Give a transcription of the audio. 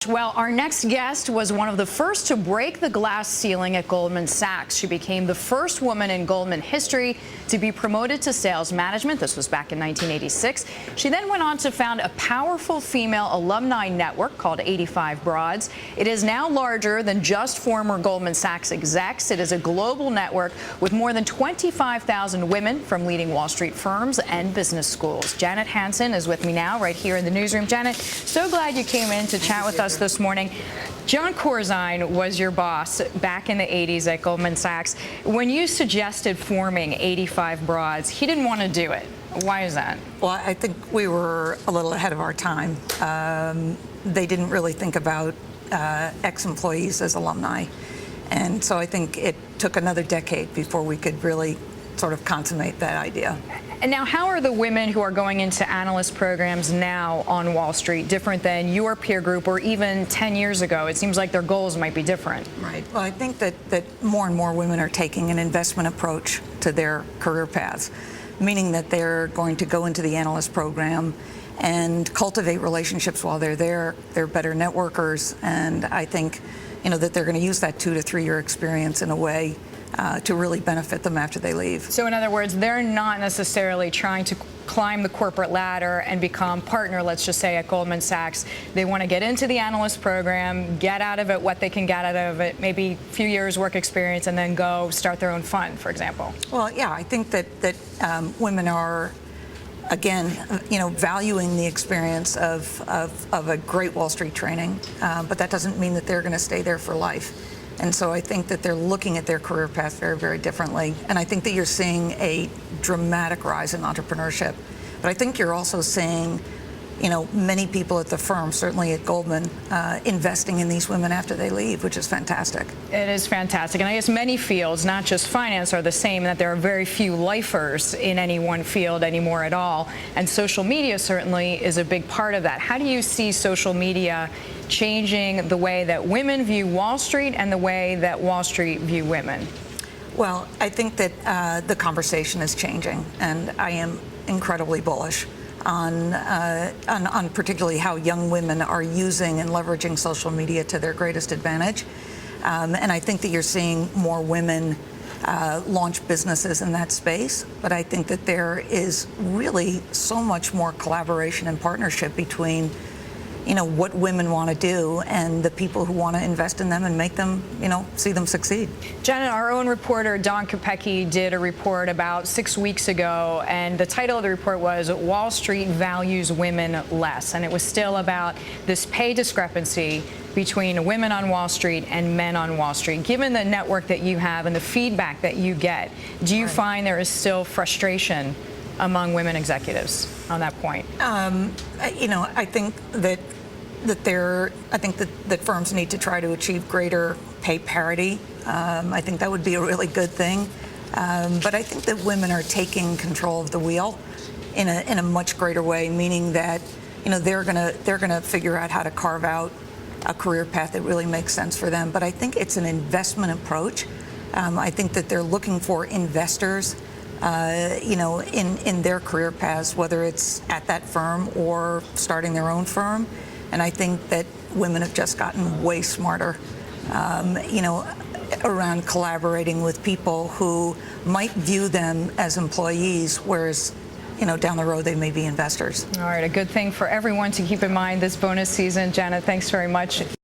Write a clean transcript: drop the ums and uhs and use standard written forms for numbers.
Well, our next guest was one of the first to break the glass ceiling at Goldman Sachs. She became the first woman in Goldman history to be promoted to sales management. This was back in 1986. She then went on to found a powerful female alumni network called 85 Broads. It is now larger than just former Goldman Sachs execs. It is a global network with more than 25,000 women from leading Wall Street firms and business schools. Janet Hanson is with me now right here in the newsroom. Janet, so glad you came in to chat with us this morning. John Corzine was your boss back in the 80s at Goldman Sachs. When you suggested forming 85 Broads, he didn't want to do it. Why is that? Well, I think we were a little ahead of our time. They didn't really think about ex-employees as alumni. And so I think it took another decade before we could really sort of consummate that idea. And now, how are the women who are going into analyst programs now on Wall Street different than your peer group or even 10 years ago? It seems like their goals might be different. Right. Well, I think that more and more women are taking an investment approach to their career paths, meaning that they're going to go into the analyst program and cultivate relationships while they're there. They're better networkers, and I think, that they're going to use that 2 to 3 year experience in a way to really benefit them after they leave. So in other words, they're not necessarily trying to climb the corporate ladder and become partner, let's just say, at Goldman Sachs. They want to get into the analyst program, get out of it what they can get out of it, maybe a few years work experience, and then go start their own fund, for example. Well, yeah, I think that women are, again, valuing the experience of a great Wall Street training, but that doesn't mean that they're going to stay there for life. And so I think that they're looking at their career path very, very differently. And I think that you're seeing a dramatic rise in entrepreneurship. But I think you're also seeing, many people at the firm, certainly at Goldman, investing in these women after they leave, which is fantastic. It is fantastic. And I guess many fields, not just finance, are the same, that there are very few lifers in any one field anymore at all. And social media certainly is a big part of that. How do you see social media changing the way that women view Wall Street and the way that Wall Street view women? Well, I think that the conversation is changing, and I am incredibly bullish on particularly how young women are using and leveraging social media to their greatest advantage. And I think that you're seeing more women launch businesses in that space. But I think that there is really so much more collaboration and partnership between what women want to do and the people who want to invest in them and make them, see them succeed. Janet, our own reporter, Don Kopecky, did a report about 6 weeks ago, and the title of the report was Wall Street Values Women Less. And it was still about this pay discrepancy between women on Wall Street and men on Wall Street. Given the network that you have and the feedback that you get, do you find there is still frustration among women executives on that point? I think that firms need to try to achieve greater pay parity. I think that would be a really good thing. But I think that women are taking control of the wheel in a much greater way, meaning that they're gonna figure out how to carve out a career path that really makes sense for them. But I think it's an investment approach. I think that they're looking for investors in their career paths, whether it's at that firm or starting their own firm. And I think that women have just gotten way smarter, around collaborating with people who might view them as employees, whereas, down the road they may be investors. All right, a good thing for everyone to keep in mind this bonus season. Janet, thanks very much.